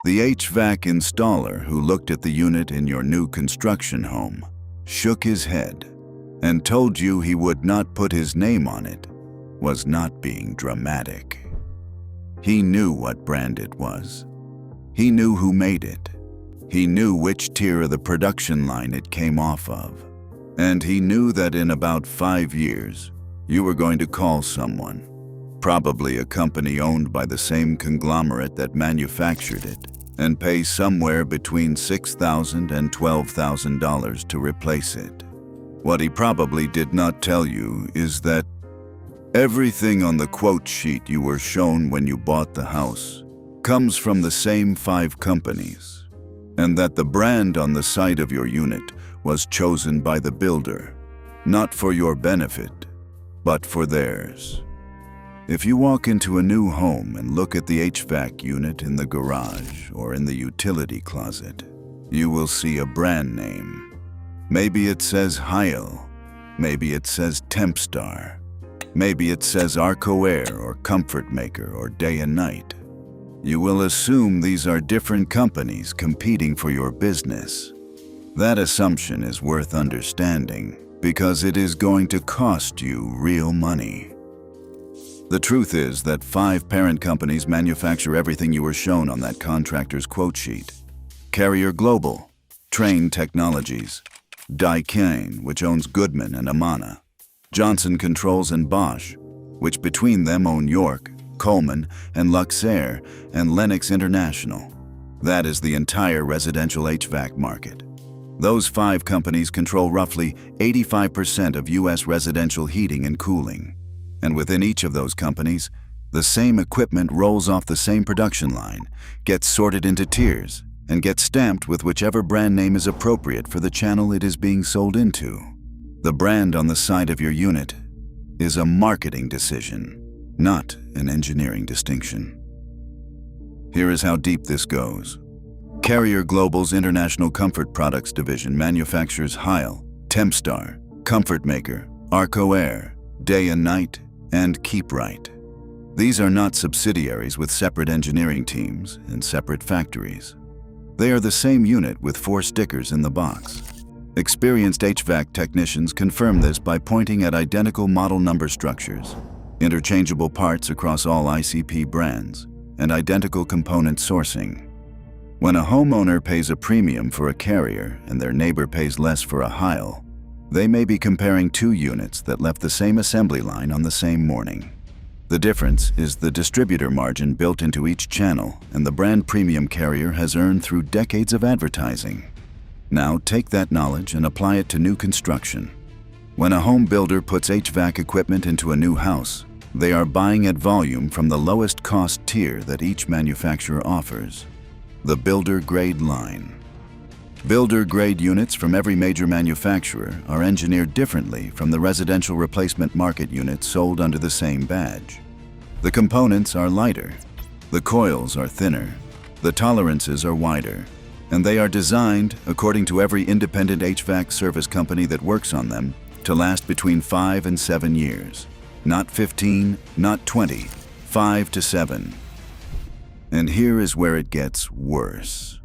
The HVAC installer who looked at the unit in your new construction home shook his head and told you he would not put his name on it was not being dramatic. He knew what brand it was. He knew who made it. He knew which tier of the production line it came off of. And he knew that in about 5 years, you were going to call someone, probably a company owned by the same conglomerate that manufactured it, and pay somewhere between $6,000 and $12,000 to replace it. What he probably did not tell you is that everything on the quote sheet you were shown when you bought the house comes from the same 5 companies, and that the brand on the side of your unit was chosen by the builder, not for your benefit, but for theirs. If you walk into a new home and look at the HVAC unit in the garage or in the utility closet, you will see a brand name. Maybe it says Heil, maybe it says Tempstar, maybe it says ArcoAir or Comfort Maker or Day and Night. You will assume these are different companies competing for your business. That assumption is worth understanding because it is going to cost you real money. The truth is that 5 parent companies manufacture everything you were shown on that contractor's quote sheet. Carrier Global, Trane Technologies, Daikin, which owns Goodman and Amana, Johnson Controls and Bosch, which between them own York, Coleman, and Luxair, and Lennox International. That is the entire residential HVAC market. Those 5 companies control roughly 85% of U.S. residential heating and cooling. And within each of those companies, the same equipment rolls off the same production line, gets sorted into tiers, and gets stamped with whichever brand name is appropriate for the channel it is being sold into. The brand on the side of your unit is a marketing decision, not an engineering distinction. Here is how deep this goes. Carrier Global's International Comfort Products division manufactures Heil, Tempstar, Comfort Maker, ArcoAir, Day and Night, and Keep Right. These are not subsidiaries with separate engineering teams and separate factories. They are the same unit with 4 stickers in the box. Experienced HVAC technicians confirm this by pointing at identical model number structures, interchangeable parts across all ICP brands, and identical component sourcing. When a homeowner pays a premium for a Carrier and their neighbor pays less for a Heil, they may be comparing 2 units that left the same assembly line on the same morning. The difference is the distributor margin built into each channel and the brand premium Carrier has earned through decades of advertising. Now take that knowledge and apply it to new construction. When a home builder puts HVAC equipment into a new house, they are buying at volume from the lowest cost tier that each manufacturer offers, the builder grade line. Builder grade units from every major manufacturer are engineered differently from the residential replacement market units sold under the same badge. The components are lighter, the coils are thinner, the tolerances are wider, and they are designed, according to every independent HVAC service company that works on them, to last between 5 and 7 years. Not 15, not 20, 5 to 7. And here is where it gets worse.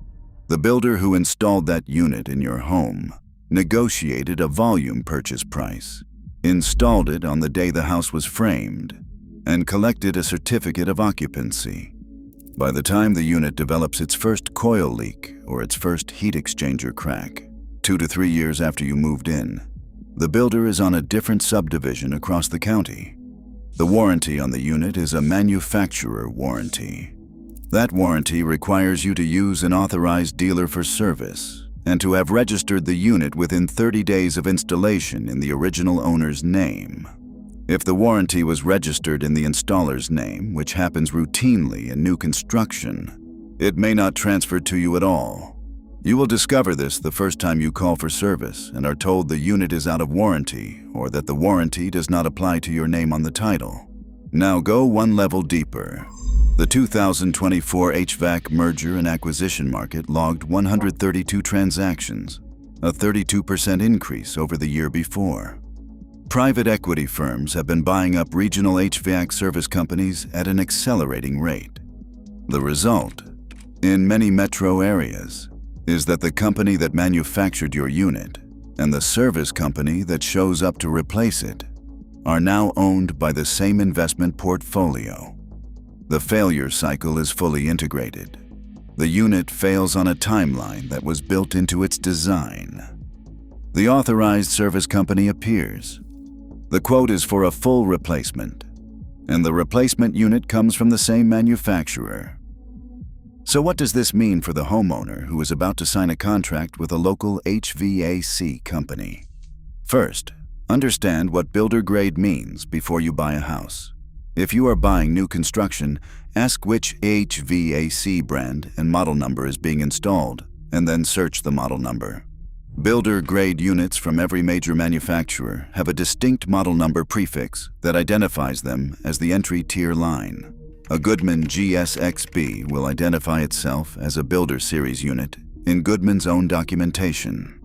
The builder who installed that unit in your home negotiated a volume purchase price, installed it on the day the house was framed, and collected a certificate of occupancy. By the time the unit develops its first coil leak or its first heat exchanger crack, 2 to 3 years after you moved in, the builder is on a different subdivision across the county. The warranty on the unit is a manufacturer warranty. That warranty requires you to use an authorized dealer for service and to have registered the unit within 30 days of installation in the original owner's name. If the warranty was registered in the installer's name, which happens routinely in new construction, it may not transfer to you at all. You will discover this the first time you call for service and are told the unit is out of warranty or that the warranty does not apply to your name on the title. Now go one level deeper. The 2024 HVAC merger and acquisition market logged 132 transactions, a 32% increase over the year before. Private equity firms have been buying up regional HVAC service companies at an accelerating rate. The result? in many metro areas is that the company that manufactured your unit and the service company that shows up to replace it are now owned by the same investment portfolio. The failure cycle is fully integrated. The unit fails on a timeline that was built into its design. The authorized service company appears. The quote is for a full replacement, and the replacement unit comes from the same manufacturer. So what does this mean for the homeowner who is about to sign a contract with a local HVAC company? First, understand what builder grade means before you buy a house. If you are buying new construction, ask which HVAC brand and model number is being installed, and then search the model number. Builder grade units from every major manufacturer have a distinct model number prefix that identifies them as the entry tier line. A Goodman GSXB will identify itself as a Builder Series unit in Goodman's own documentation.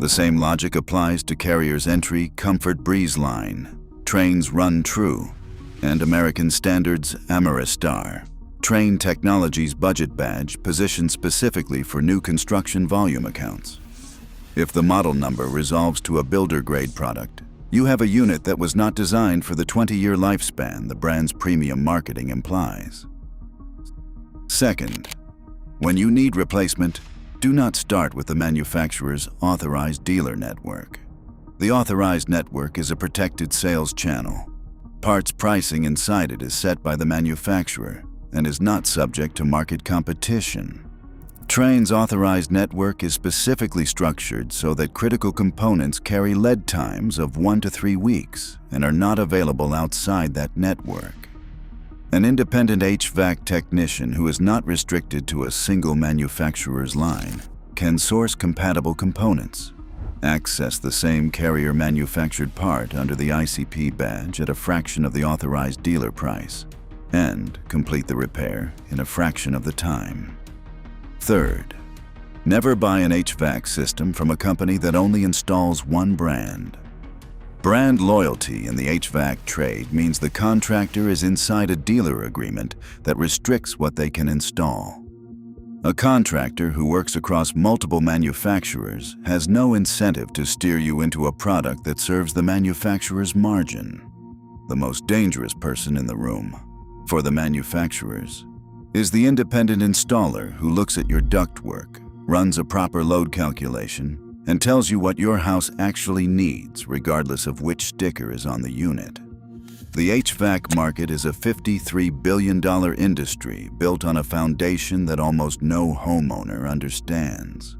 The same logic applies to Carrier's entry Comfort Breeze line, Trane's Run True, and American Standard's Ameristar. Trane Technologies budget badge positioned specifically for new construction volume accounts. If the model number resolves to a builder-grade product, you have a unit that was not designed for the 20-year lifespan the brand's premium marketing implies. Second, when you need replacement, do not start with the manufacturer's authorized dealer network. The authorized network is a protected sales channel. Parts pricing inside it is set by the manufacturer and is not subject to market competition. Trane's authorized network is specifically structured so that critical components carry lead times of 1 to 3 weeks and are not available outside that network. An independent HVAC technician who is not restricted to a single manufacturer's line can source compatible components, access the same Carrier-manufactured part under the ICP badge at a fraction of the authorized dealer price, and complete the repair in a fraction of the time. Third, never buy an HVAC system from a company that only installs one brand. Brand loyalty in the HVAC trade means the contractor is inside a dealer agreement that restricts what they can install. A contractor who works across multiple manufacturers has no incentive to steer you into a product that serves the manufacturer's margin. The most dangerous person in the room, for the manufacturers, is the independent installer who looks at your ductwork, runs a proper load calculation, and tells you what your house actually needs regardless of which sticker is on the unit. The HVAC market is a $53 billion industry built on a foundation that almost no homeowner understands.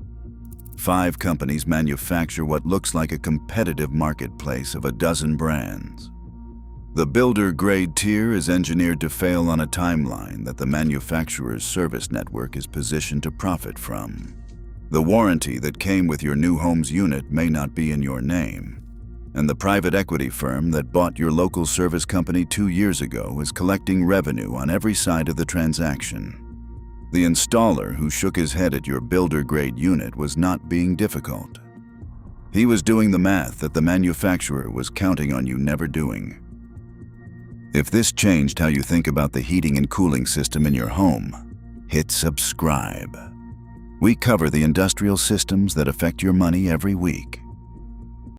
5 companies manufacture what looks like a competitive marketplace of a dozen brands. The builder grade tier is engineered to fail on a timeline that the manufacturer's service network is positioned to profit from. The warranty that came with your new home's unit may not be in your name, and the private equity firm that bought your local service company 2 years ago is collecting revenue on every side of the transaction. The installer who shook his head at your builder grade unit was not being difficult. He was doing the math that the manufacturer was counting on you never doing. If this changed how you think about the heating and cooling system in your home, hit subscribe. We cover the industrial systems that affect your money every week.